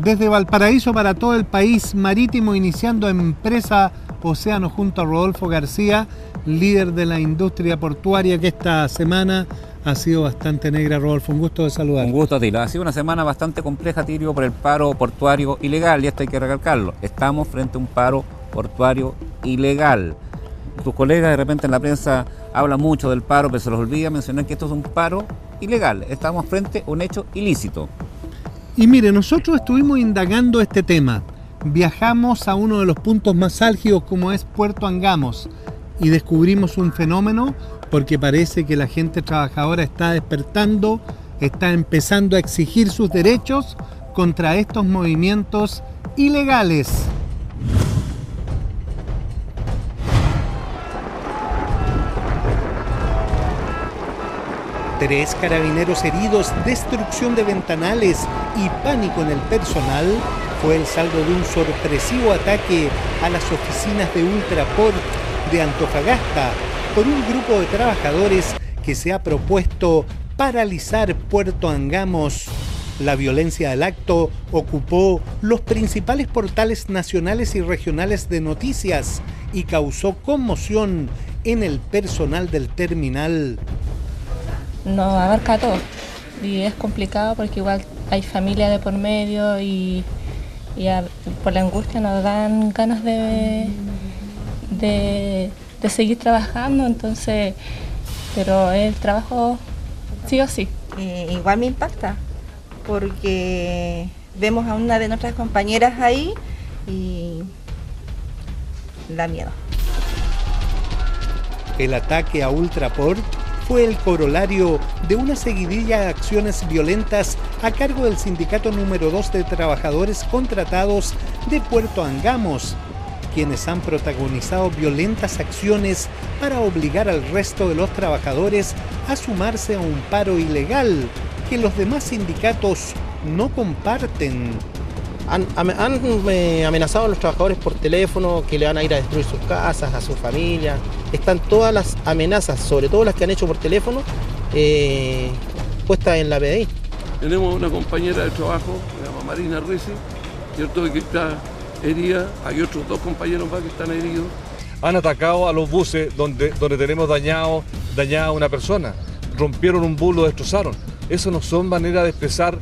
Desde Valparaíso para todo el país marítimo, iniciando Empresa Océano junto a Rodolfo García, líder de la industria portuaria, que esta semana ha sido bastante negra. Rodolfo, un gusto de saludar. Un gusto, Tilo. Ha sido una semana bastante compleja, Tirio, por el paro portuario ilegal, y esto hay que recalcarlo. Estamos frente a un paro portuario ilegal. Tus colegas de repente en la prensa hablan mucho del paro, pero se les olvida mencionar que esto es un paro ilegal. Estamos frente a un hecho ilícito. Y mire, nosotros estuvimos indagando este tema. Viajamos a uno de los puntos más álgidos, como es Puerto Angamos, y descubrimos un fenómeno, porque parece que la gente trabajadora está despertando, está empezando a exigir sus derechos contra estos movimientos ilegales. Tres carabineros heridos, destrucción de ventanales y pánico en el personal fue el saldo de un sorpresivo ataque a las oficinas de Ultraport de Antofagasta por un grupo de trabajadores que se ha propuesto paralizar Puerto Angamos. La violencia del acto ocupó los principales portales nacionales y regionales de noticias y causó conmoción en el personal del terminal. No abarca todo y es complicado porque igual hay familia de por medio y por la angustia nos dan ganas de seguir trabajando, entonces, pero el trabajo sí o sí. Igual me impacta porque vemos a una de nuestras compañeras ahí y da miedo. El ataque a Ultraport fue el corolario de una seguidilla de acciones violentas a cargo del sindicato número 2 de trabajadores contratados de Puerto Angamos, quienes han protagonizado violentas acciones para obligar al resto de los trabajadores a sumarse a un paro ilegal que los demás sindicatos no comparten. Han amenazado a los trabajadores por teléfono que le van a ir a destruir sus casas, a sus familias. Están todas las amenazas, sobre todo las que han hecho por teléfono, puestas en la PDI. Tenemos una compañera de trabajo, se llama Marina Risi, ¿cierto?, que está herida. Hay otros dos compañeros más que están heridos. Han atacado a los buses donde tenemos dañada a una persona. Rompieron un bus, lo destrozaron. Eso no son maneras de expresar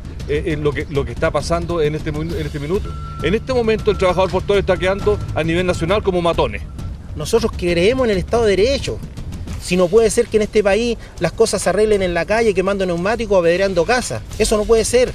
lo que está pasando en este minuto. En este momento el trabajador portuario está quedando a nivel nacional como matones. Nosotros creemos en el Estado de Derecho. Si no puede ser que en este país las cosas se arreglen en la calle quemando neumáticos o apedreando casas. Eso no puede ser.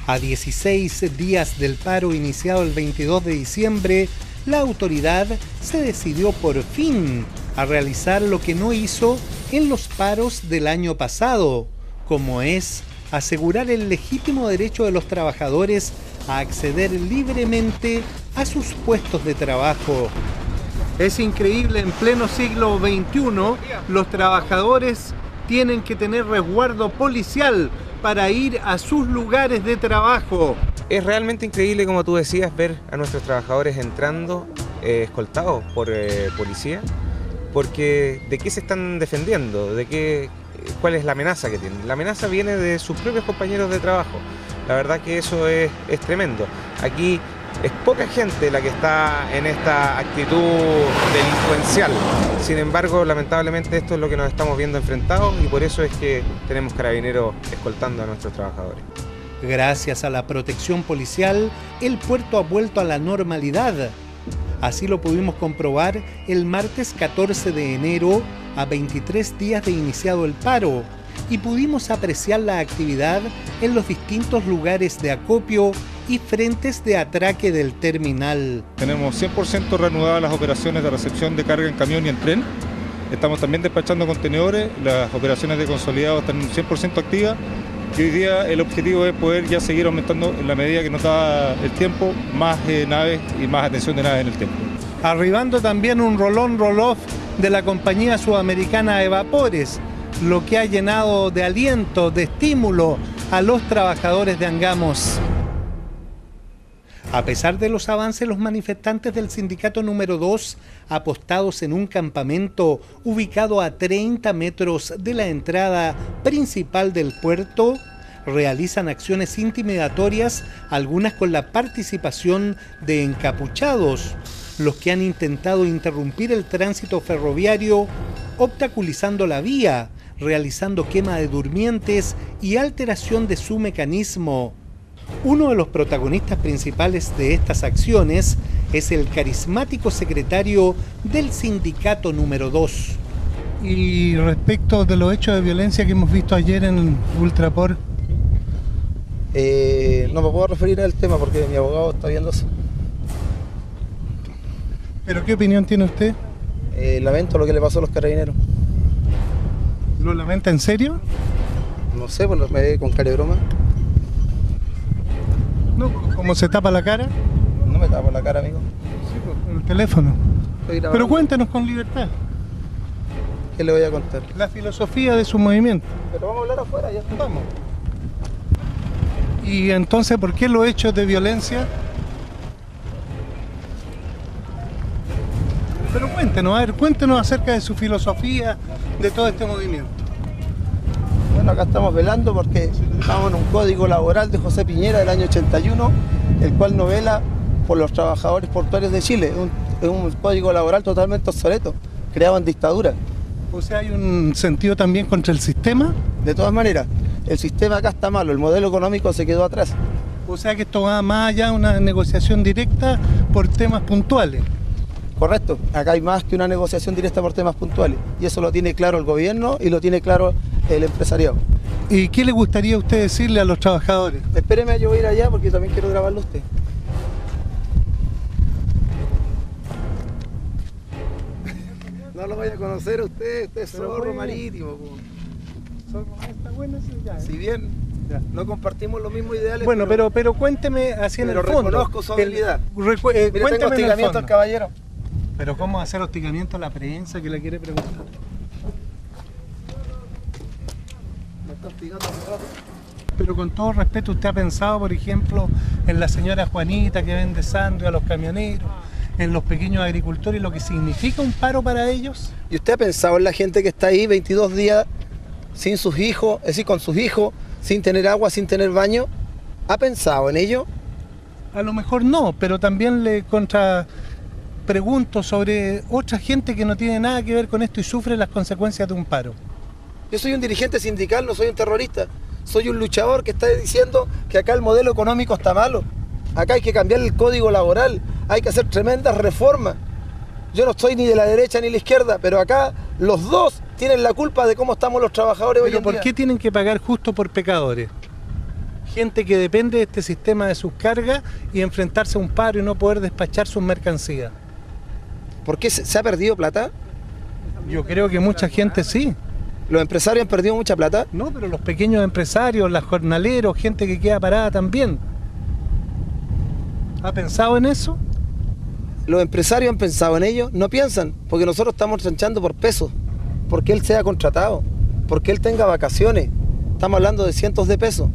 A 16 días del paro iniciado el 22 de diciembre, la autoridad se decidió por fin a realizar lo que no hizo en los paros del año pasado, como es asegurar el legítimo derecho de los trabajadores a acceder libremente a sus puestos de trabajo. Es increíble, en pleno siglo XXI, los trabajadores tienen que tener resguardo policial para ir a sus lugares de trabajo. Es realmente increíble, como tú decías, ver a nuestros trabajadores entrando escoltados por policía, porque ¿de qué se están defendiendo? ¿Cuál es la amenaza que tienen? La amenaza viene de sus propios compañeros de trabajo. La verdad que eso es tremendo. Aquí es poca gente la que está en esta actitud delincuencial. Sin embargo, lamentablemente esto es lo que nos estamos viendo enfrentados y por eso es que tenemos carabineros escoltando a nuestros trabajadores. Gracias a la protección policial, el puerto ha vuelto a la normalidad. Así lo pudimos comprobar el martes 14 de enero, a 23 días de iniciado el paro, y pudimos apreciar la actividad en los distintos lugares de acopio y frentes de atraque del terminal. Tenemos 100% reanudadas las operaciones de recepción de carga en camión y en tren. Estamos también despachando contenedores, las operaciones de consolidado están 100% activas y hoy día el objetivo es poder ya seguir aumentando en la medida que nos da el tiempo, más naves y más atención de naves en el tiempo. Arribando también un roll-on, de la compañía sudamericana de vapores, lo que ha llenado de aliento, de estímulo a los trabajadores de Angamos. A pesar de los avances, los manifestantes del sindicato número 2, apostados en un campamento ubicado a 30 metros de la entrada principal del puerto, realizan acciones intimidatorias, algunas con la participación de encapuchados, los que han intentado interrumpir el tránsito ferroviario, obstaculizando la vía, realizando quema de durmientes y alteración de su mecanismo. Uno de los protagonistas principales de estas acciones es el carismático secretario del sindicato número 2. Y respecto de los hechos de violencia que hemos visto ayer en Ultraport. No me puedo referir al tema porque mi abogado está viendo eso. ¿Pero qué opinión tiene usted? Lamento lo que le pasó a los carabineros. ¿Lo lamenta en serio? No sé, pues me ve con cara de broma. No, ¿cómo se tapa la cara? No me tapo la cara, amigo. Sí, con el teléfono. Pero cuéntenos con libertad. ¿Qué le voy a contar? La filosofía de su movimiento. Pero vamos a hablar afuera, ya vamos. Y entonces, ¿por qué los hechos de violencia? Pero cuéntenos, a ver, cuéntenos acerca de su filosofía, de todo este movimiento. Bueno, acá estamos velando porque estamos en un código laboral de José Piñera del año 81, el cual no vela por los trabajadores portuarios de Chile. Es un código laboral totalmente obsoleto, creado en dictadura. O sea, ¿hay un sentido también contra el sistema? De todas maneras, el sistema acá está malo, el modelo económico se quedó atrás. O sea que esto va más allá de una negociación directa por temas puntuales. Correcto, acá hay más que una negociación directa por temas puntuales. Y eso lo tiene claro el gobierno y lo tiene claro el empresariado. ¿Y qué le gustaría a usted decirle a los trabajadores? Espéreme, yo voy a ir allá porque también quiero grabarlo a usted. No lo vaya a conocer usted es zorro marítimo. Está bueno eso ya. Si bien no compartimos los mismos ideales. Bueno, pero cuénteme así en el fondo. Pero reconozco su habilidad. Mire, tengo hostigamiento al caballero. Pero ¿cómo hacer hostigamiento a la prensa que le quiere preguntar? Me está hostigando hace rato. Pero con todo respeto, ¿usted ha pensado, por ejemplo, en la señora Juanita que vende sándwich a los camioneros, en los pequeños agricultores, lo que significa un paro para ellos? ¿Y usted ha pensado en la gente que está ahí 22 días sin sus hijos, es decir, con sus hijos, sin tener agua, sin tener baño? ¿Ha pensado en ello? A lo mejor no, pero también le pregunto sobre otra gente que no tiene nada que ver con esto y sufre las consecuencias de un paro. Yo soy un dirigente sindical, no soy un terrorista. Soy un luchador que está diciendo que acá el modelo económico está malo. Acá hay que cambiar el código laboral, hay que hacer tremendas reformas. Yo no estoy ni de la derecha ni de la izquierda, pero acá los dos tienen la culpa de cómo estamos los trabajadores hoy en día. ¿Pero por qué tienen que pagar justo por pecadores? Gente que depende de este sistema de sus cargas y enfrentarse a un paro y no poder despachar sus mercancías. ¿Por qué se ha perdido plata? Yo creo que mucha gente sí. ¿Los empresarios han perdido mucha plata? No, pero los pequeños empresarios, los jornaleros, gente que queda parada también. ¿Ha pensado en eso? Los empresarios han pensado en ello, no piensan, porque nosotros estamos chanchando por pesos, porque él sea contratado, porque él tenga vacaciones. Estamos hablando de cientos de pesos.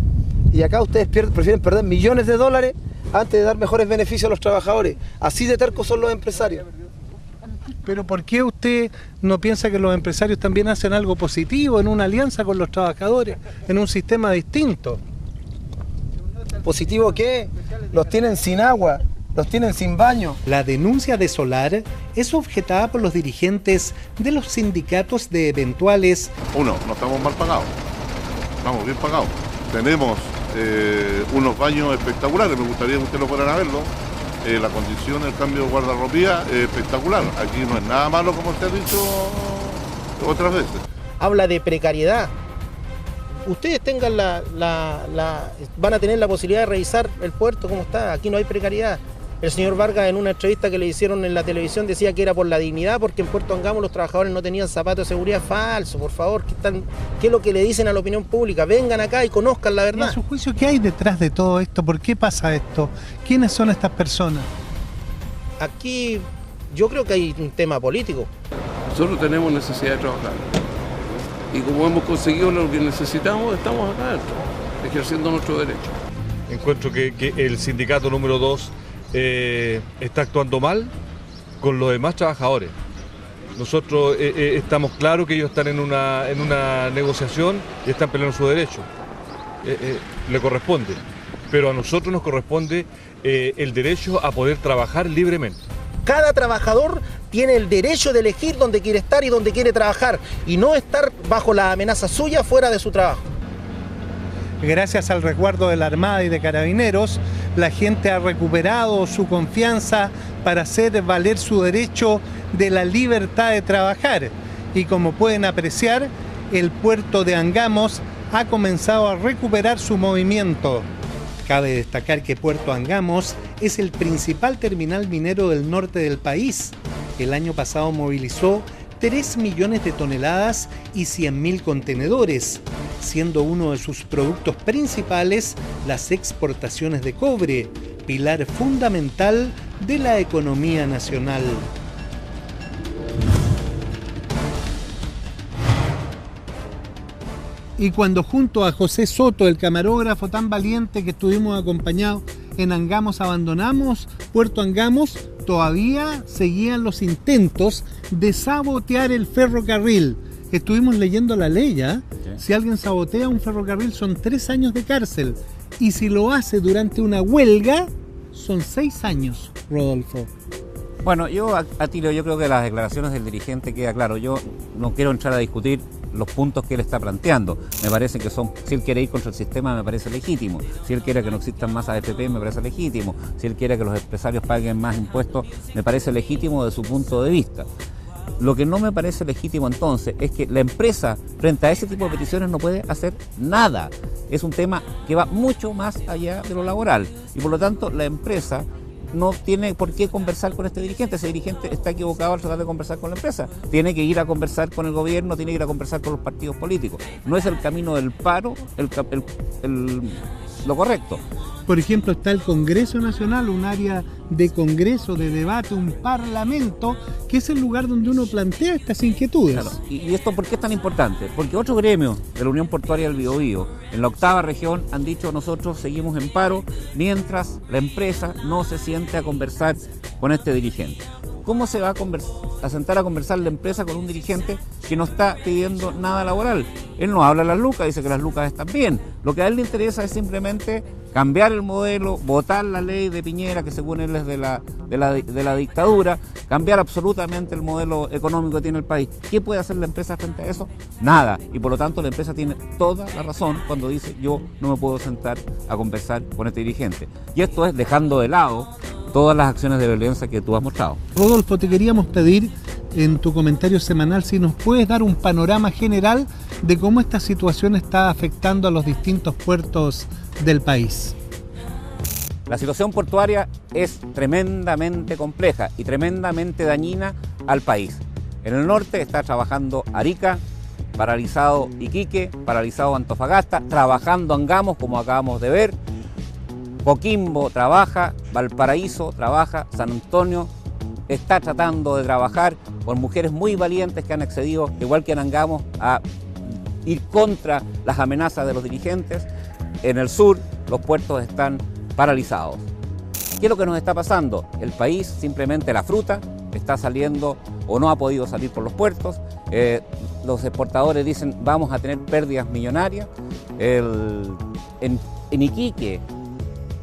Y acá ustedes prefieren perder millones de dólares antes de dar mejores beneficios a los trabajadores. Así de tercos son los empresarios. Pero ¿por qué usted no piensa que los empresarios también hacen algo positivo en una alianza con los trabajadores, en un sistema distinto? ¿Positivo qué? Los tienen sin agua, los tienen sin baño. La denuncia de Solar es objetada por los dirigentes de los sindicatos de eventuales. Uno, no estamos mal pagados, estamos bien pagados. Tenemos unos baños espectaculares, me gustaría que ustedes lo fueran a verlo. La condición, el cambio de guardarropía es espectacular. Aquí no es nada malo como usted ha dicho otras veces. Habla de precariedad. Ustedes tengan van a tener la posibilidad de revisar el puerto como está. Aquí no hay precariedad. El señor Vargas en una entrevista que le hicieron en la televisión decía que era por la dignidad, porque en Puerto Angamo los trabajadores no tenían zapatos de seguridad. Falso, por favor. ¿Qué es lo que le dicen a la opinión pública? Vengan acá y conozcan la verdad. ¿Y a su juicio qué hay detrás de todo esto? ¿Por qué pasa esto? ¿Quiénes son estas personas? Aquí yo creo que hay un tema político. Nosotros tenemos necesidad de trabajar. Y como hemos conseguido lo que necesitamos, estamos acá adentro, ejerciendo nuestro derecho. Encuentro que el sindicato número 2 está actuando mal con los demás trabajadores. Nosotros estamos claros que ellos están en una negociación y están peleando su derecho. le corresponde, pero a nosotros nos corresponde el derecho a poder trabajar libremente. Cada trabajador tiene el derecho de elegir dónde quiere estar y dónde quiere trabajar y no estar bajo la amenaza suya fuera de su trabajo. Gracias al resguardo de la Armada y de Carabineros, la gente ha recuperado su confianza para hacer valer su derecho de la libertad de trabajar. Y como pueden apreciar, el puerto de Angamos ha comenzado a recuperar su movimiento. Cabe destacar que Puerto Angamos es el principal terminal minero del norte del país. El año pasado movilizó 3 millones de toneladas y 100.000 contenedores, siendo uno de sus productos principales las exportaciones de cobre, pilar fundamental de la economía nacional. Y cuando junto a José Soto, el camarógrafo tan valiente que estuvimos acompañados en Angamos, abandonamos Puerto Angamos, todavía seguían los intentos de sabotear el ferrocarril. Estuvimos leyendo la ley, ¿eh? Si alguien sabotea un ferrocarril son 3 años de cárcel. Y si lo hace durante una huelga, son 6 años, Rodolfo. Bueno, yo Atilio, yo creo que las declaraciones del dirigente queda claro. Yo no quiero entrar a discutir los puntos que él está planteando. Me parece que son, si él quiere ir contra el sistema, me parece legítimo. Si él quiere que no existan más AFP, me parece legítimo. Si él quiere que los empresarios paguen más impuestos, me parece legítimo de su punto de vista. Lo que no me parece legítimo entonces es que la empresa, frente a ese tipo de peticiones, no puede hacer nada. Es un tema que va mucho más allá de lo laboral. Y por lo tanto, la empresa no tiene por qué conversar con este dirigente. Ese dirigente está equivocado al tratar de conversar con la empresa. Tiene que ir a conversar con el gobierno, tiene que ir a conversar con los partidos políticos. No es el camino del paro lo correcto. Por ejemplo, está el Congreso Nacional, un área de congreso, de debate, un parlamento, que es el lugar donde uno plantea estas inquietudes. Claro. ¿Y esto por qué es tan importante? Porque otros gremios de la Unión Portuaria del Biobío, en la 8ª región, han dicho: nosotros seguimos en paro mientras la empresa no se siente a conversar con este dirigente. ¿Cómo se va a sentar a conversar la empresa con un dirigente que no está pidiendo nada laboral? Él no habla de las lucas, dice que las lucas están bien. Lo que a él le interesa es simplemente cambiar el modelo, votar la ley de Piñera, que según él es de la dictadura, cambiar absolutamente el modelo económico que tiene el país. ¿Qué puede hacer la empresa frente a eso? Nada. Y por lo tanto la empresa tiene toda la razón cuando dice: yo no me puedo sentar a conversar con este dirigente. Y esto es dejando de lado todas las acciones de violencia que tú has mostrado. Rodolfo, te queríamos pedir en tu comentario semanal si nos puedes dar un panorama general de cómo esta situación está afectando a los distintos puertos del país. La situación portuaria es tremendamente compleja y tremendamente dañina al país. En el norte está trabajando Arica, paralizado Iquique, paralizado Antofagasta, trabajando Angamos, como acabamos de ver. Coquimbo trabaja, Valparaíso trabaja, San Antonio está tratando de trabajar con mujeres muy valientes que han accedido, igual que en Angamos, a ir contra las amenazas de los dirigentes. En el sur los puertos están paralizados. ¿Qué es lo que nos está pasando? El país, simplemente la fruta está saliendo o no ha podido salir por los puertos. Los exportadores dicen: vamos a tener pérdidas millonarias. En Iquique,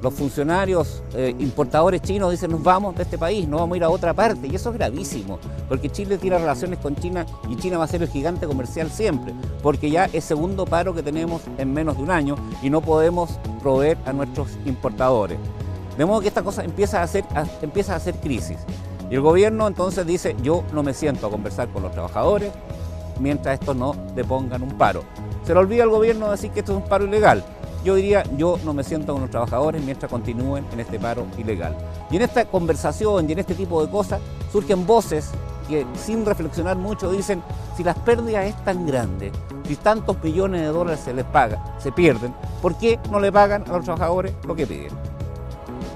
los funcionarios importadores chinos dicen: nos vamos de este país, no vamos a ir a otra parte. Y eso es gravísimo, porque Chile tiene relaciones con China y China va a ser el gigante comercial siempre, porque ya es segundo paro que tenemos en menos de un año y no podemos proveer a nuestros importadores. De modo que esta cosa empieza a hacer crisis. Y el gobierno entonces dice: yo no me siento a conversar con los trabajadores mientras estos no depongan un paro. Se le olvida al gobierno decir que esto es un paro ilegal. Yo diría: yo no me siento con los trabajadores mientras continúen en este paro ilegal. Y en esta conversación y en este tipo de cosas surgen voces que, sin reflexionar mucho, dicen: si las pérdidas es tan grandes, si tantos billones de dólares se pierden, ¿por qué no le pagan a los trabajadores lo que piden?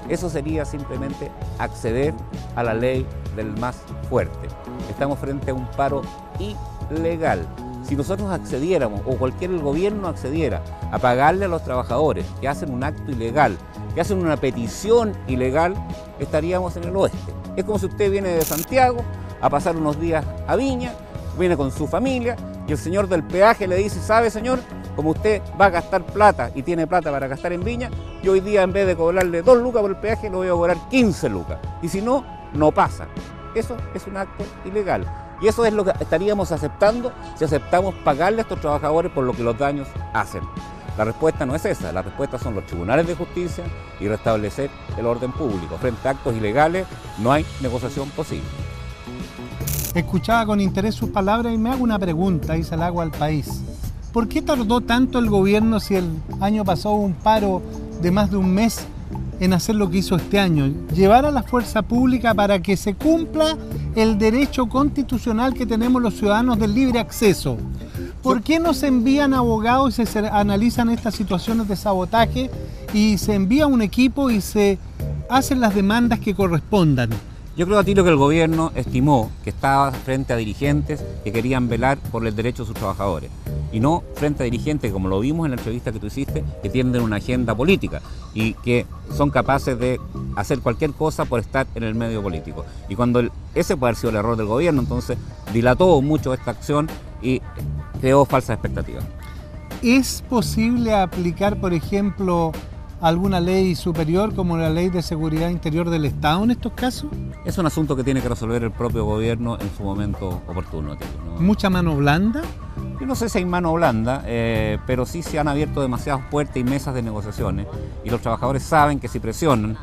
Eso sería simplemente acceder a la ley del más fuerte. Estamos frente a un paro ilegal. Si nosotros accediéramos, o cualquier gobierno accediera a pagarle a los trabajadores que hacen un acto ilegal, que hacen una petición ilegal, estaríamos en el oeste. Es como si usted viene de Santiago a pasar unos días a Viña, viene con su familia y el señor del peaje le dice: ¿sabe, señor? como usted va a gastar plata y tiene plata para gastar en Viña, yo hoy día en vez de cobrarle 2 lucas por el peaje, lo voy a cobrar 15 lucas. Y si no, no pasa. Eso es un acto ilegal. Y eso es lo que estaríamos aceptando si aceptamos pagarle a estos trabajadores por lo que los daños hacen. La respuesta no es esa, la respuesta son los tribunales de justicia y restablecer el orden público. Frente a actos ilegales no hay negociación posible. Escuchaba con interés sus palabras y me hago una pregunta y se la hago al país. ¿Por qué tardó tanto el gobierno si el año pasado hubo un paro de más de un mes en hacer lo que hizo este año? Llevar a la fuerza pública para que se cumpla el derecho constitucional que tenemos los ciudadanos del libre acceso. ¿Por qué no se envían abogados y se analizan estas situaciones de sabotaje y se envía un equipo y se hacen las demandas que correspondan? Yo creo, Atilio, que el gobierno estimó que estaba frente a dirigentes que querían velar por el derecho de sus trabajadores y no frente a dirigentes, como lo vimos en la entrevista que tú hiciste, que tienen una agenda política y que son capaces de hacer cualquier cosa por estar en el medio político. Y cuando ese puede haber sido el error del gobierno, entonces dilató mucho esta acción y creó falsas expectativas. ¿Es posible aplicar, por ejemplo, alguna ley superior como la Ley de Seguridad Interior del Estado en estos casos? Es un asunto que tiene que resolver el propio gobierno en su momento oportuno, ¿no? ¿Mucha mano blanda? Yo no sé si hay mano blanda, pero sí se han abierto demasiadas puertas y mesas de negociaciones y los trabajadores saben que si presionan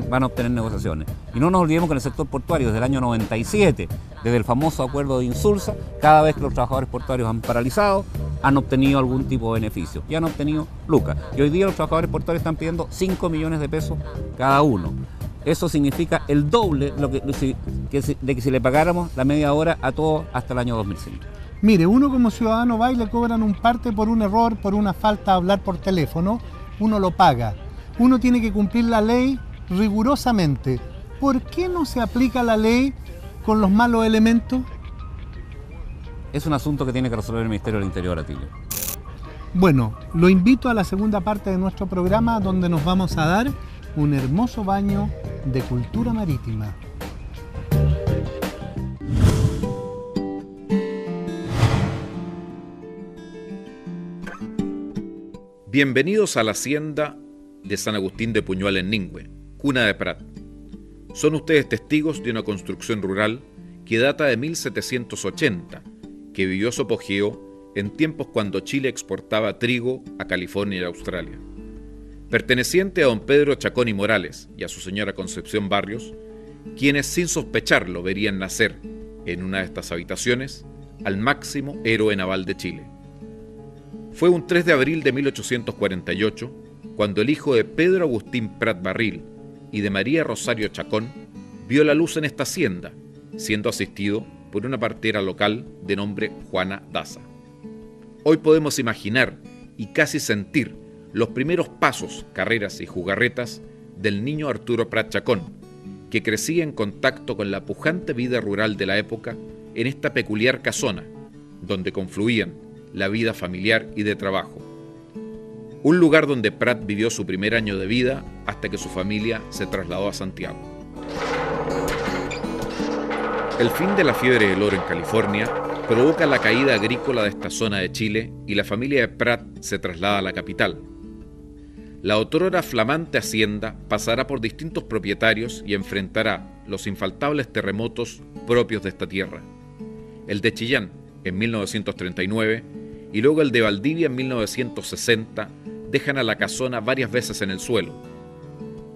van a obtener negociaciones. Y no nos olvidemos que en el sector portuario desde el año 97, desde el famoso acuerdo de Insulsa, cada vez que los trabajadores portuarios han paralizado, han obtenido algún tipo de beneficio y han obtenido lucas. Y hoy día los trabajadores portuarios están pidiendo 5 millones de pesos cada uno. Eso significa el doble de que si le pagáramos la media hora a todos hasta el año 2005. Mire, uno como ciudadano va y le cobran un parte por un error, por una falta de hablar por teléfono, uno lo paga. Uno tiene que cumplir la ley rigurosamente. ¿Por qué no se aplica la ley con los malos elementos? Es un asunto que tiene que resolver el Ministerio del Interior, Atilio. Bueno, lo invito a la segunda parte de nuestro programa donde nos vamos a dar un hermoso baño de cultura marítima. Bienvenidos a la hacienda de San Agustín de Puñual en Ningüe, cuna de Prat. Son ustedes testigos de una construcción rural que data de 1780, que vivió su apogeo en tiempos cuando Chile exportaba trigo a California y Australia. Perteneciente a don Pedro Chacón y Morales y a su señora Concepción Barrios, quienes sin sospecharlo verían nacer en una de estas habitaciones al máximo héroe naval de Chile. Fue un 3 de abril de 1848 cuando el hijo de Pedro Agustín Prat Barril y de María Rosario Chacón vio la luz en esta hacienda, siendo asistido por una partera local de nombre Juana Daza. Hoy podemos imaginar y casi sentir los primeros pasos, carreras y jugarretas del niño Arturo Prat Chacón, que crecía en contacto con la pujante vida rural de la época en esta peculiar casona, donde confluían la vida familiar y de trabajo. Un lugar donde Prat vivió su primer año de vida hasta que su familia se trasladó a Santiago. El fin de la fiebre del oro en California provoca la caída agrícola de esta zona de Chile y la familia de Prat se traslada a la capital. La otrora flamante hacienda pasará por distintos propietarios y enfrentará los infaltables terremotos propios de esta tierra. El de Chillán en 1939 y luego el de Valdivia en 1960 dejan a la casona varias veces en el suelo.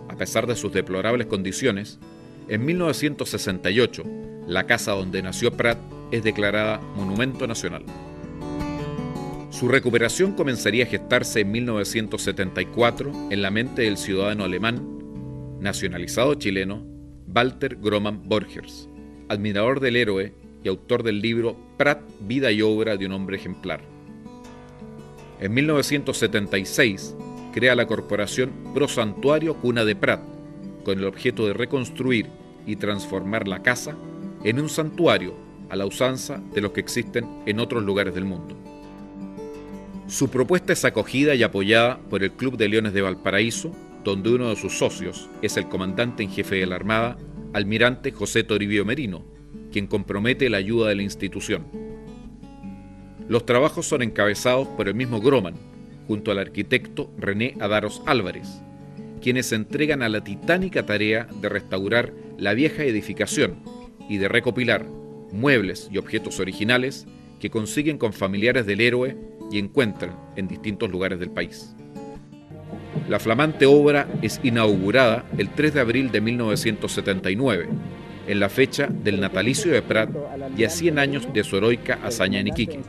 A pesar de sus deplorables condiciones, en 1968 la casa donde nació Prat es declarada Monumento Nacional. Su recuperación comenzaría a gestarse en 1974 en la mente del ciudadano alemán, nacionalizado chileno, Walter Groman Borgers, admirador del héroe y autor del libro Prat, vida y obra de un hombre ejemplar. En 1976 crea la corporación Pro Santuario Cuna de Prat, con el objeto de reconstruir y transformar la casa en un santuario a la usanza de los que existen en otros lugares del mundo. Su propuesta es acogida y apoyada por el Club de Leones de Valparaíso, donde uno de sus socios es el comandante en jefe de la Armada, almirante José Toribio Merino, quien compromete la ayuda de la institución. Los trabajos son encabezados por el mismo Groman, junto al arquitecto René Adaros Álvarez, quienes se entregan a la titánica tarea de restaurar la vieja edificación y de recopilar muebles y objetos originales que consiguen con familiares del héroe y encuentran en distintos lugares del país. La flamante obra es inaugurada el 3 de abril de 1979, en la fecha del natalicio de Prat y a 100 años de su heroica hazaña en Iquique.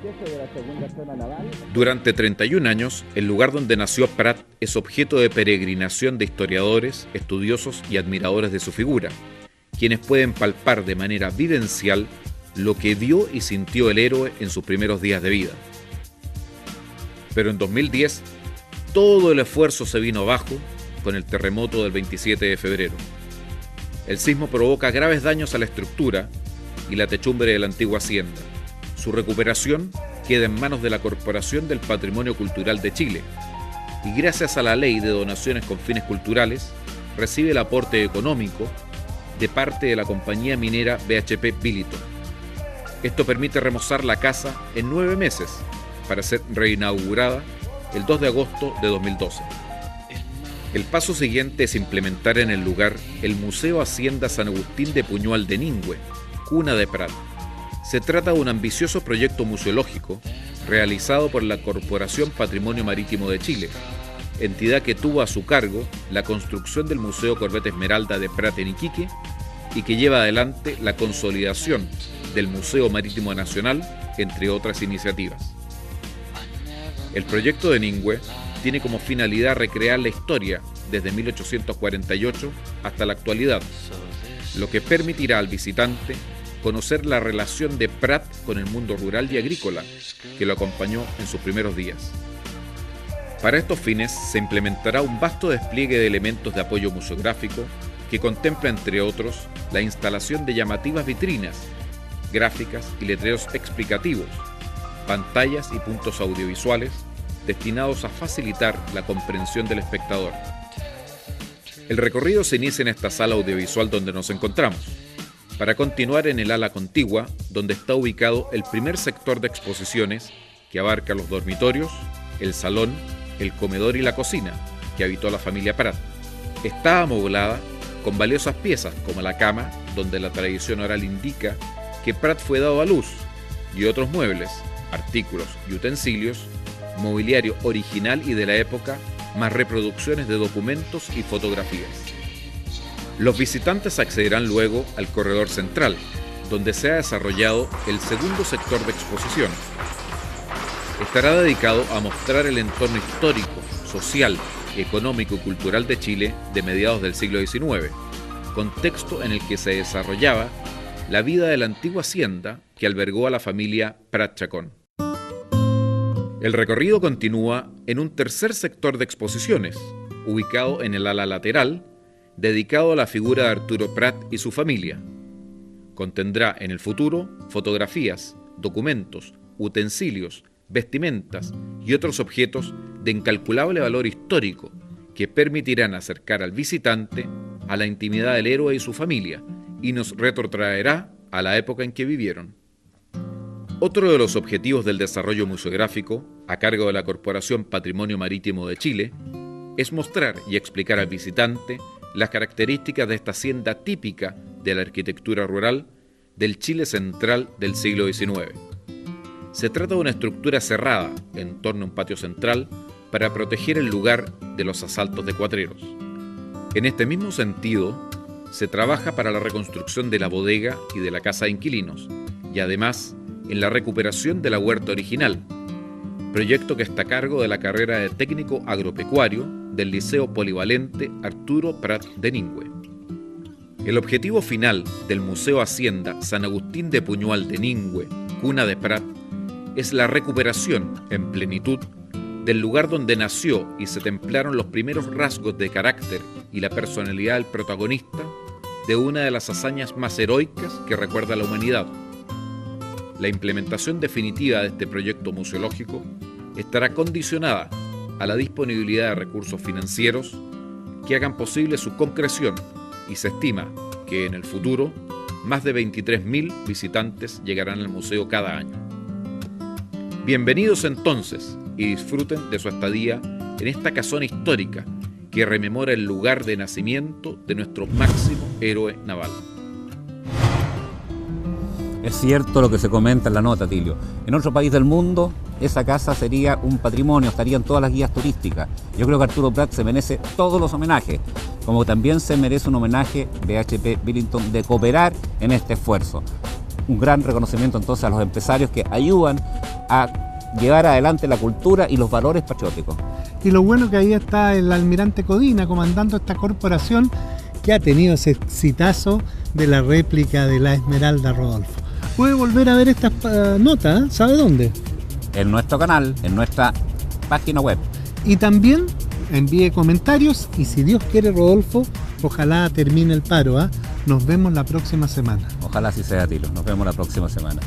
Durante 31 años, el lugar donde nació Prat es objeto de peregrinación de historiadores, estudiosos y admiradores de su figura, quienes pueden palpar de manera vivencial lo que vio y sintió el héroe en sus primeros días de vida. Pero en 2010, todo el esfuerzo se vino abajo con el terremoto del 27 de febrero. El sismo provoca graves daños a la estructura y la techumbre de la antigua hacienda. Su recuperación queda en manos de la Corporación del Patrimonio Cultural de Chile y gracias a la Ley de Donaciones con Fines Culturales recibe el aporte económico de parte de la compañía minera BHP Billiton. Esto permite remozar la casa en 9 meses para ser reinaugurada el 2 de agosto de 2012. El paso siguiente es implementar en el lugar el Museo Hacienda San Agustín de Puñual de Ningüe, cuna de Prat. Se trata de un ambicioso proyecto museológico realizado por la Corporación Patrimonio Marítimo de Chile, entidad que tuvo a su cargo la construcción del Museo Corbeta Esmeralda de Prat en Iquique y que lleva adelante la consolidación del Museo Marítimo Nacional, entre otras iniciativas. El proyecto de Ningüe tiene como finalidad recrear la historia desde 1848 hasta la actualidad, lo que permitirá al visitante conocer la relación de Prat con el mundo rural y agrícola que lo acompañó en sus primeros días. Para estos fines se implementará un vasto despliegue de elementos de apoyo museográfico que contempla, entre otros, la instalación de llamativas vitrinas, gráficas y letreros explicativos, pantallas y puntos audiovisuales destinados a facilitar la comprensión del espectador. El recorrido se inicia en esta sala audiovisual donde nos encontramos, para continuar en el ala contigua, donde está ubicado el primer sector de exposiciones que abarca los dormitorios, el salón, el comedor y la cocina que habitó la familia Prat. Está amoblada con valiosas piezas como la cama, donde la tradición oral indica que Prat fue dado a luz, y otros muebles, artículos y utensilios, mobiliario original y de la época, más reproducciones de documentos y fotografías. Los visitantes accederán luego al corredor central, donde se ha desarrollado el segundo sector de exposición. Estará dedicado a mostrar el entorno histórico, social, económico y cultural de Chile de mediados del siglo XIX, contexto en el que se desarrollaba la vida de la antigua hacienda que albergó a la familia Prat Chacón. El recorrido continúa en un tercer sector de exposiciones, ubicado en el ala lateral, dedicado a la figura de Arturo Prat y su familia. Contendrá en el futuro fotografías, documentos, utensilios, vestimentas y otros objetos de incalculable valor histórico que permitirán acercar al visitante a la intimidad del héroe y su familia y nos retrotraerá a la época en que vivieron. Otro de los objetivos del desarrollo museográfico, a cargo de la Corporación Patrimonio Marítimo de Chile, es mostrar y explicar al visitante las características de esta hacienda típica de la arquitectura rural del Chile central del siglo XIX. Se trata de una estructura cerrada en torno a un patio central para proteger el lugar de los asaltos de cuatreros. En este mismo sentido, se trabaja para la reconstrucción de la bodega y de la casa de inquilinos, y además en la recuperación de la huerta original, proyecto que está a cargo de la carrera de técnico agropecuario del Liceo Polivalente Arturo Prat de Ningüe. El objetivo final del Museo Hacienda San Agustín de Puñual de Ningüe, cuna de Prat, es la recuperación en plenitud del lugar donde nació y se templaron los primeros rasgos de carácter y la personalidad del protagonista de una de las hazañas más heroicas que recuerda la humanidad. La implementación definitiva de este proyecto museológico estará condicionada a la disponibilidad de recursos financieros que hagan posible su concreción y se estima que en el futuro más de 23.000 visitantes llegarán al museo cada año. Bienvenidos entonces y disfruten de su estadía en esta casona histórica que rememora el lugar de nacimiento de nuestro máximo héroe naval. Es cierto lo que se comenta en la nota, Tilio. En otro país del mundo, esa casa sería un patrimonio, estarían todas las guías turísticas. Yo creo que Arturo Prat se merece todos los homenajes, como también se merece un homenaje de HP Billington de cooperar en este esfuerzo. Un gran reconocimiento entonces a los empresarios que ayudan a llevar adelante la cultura y los valores patrióticos. Y lo bueno que ahí está el almirante Codina comandando esta corporación que ha tenido ese exitazo de la réplica de la Esmeralda Rodolfo. Puede volver a ver estas notas, ¿sabe dónde? En nuestro canal, en nuestra página web. Y también envíe comentarios y si Dios quiere, Rodolfo, ojalá termine el paro. Nos vemos la próxima semana. Ojalá así sea, Tilo. Nos vemos la próxima semana.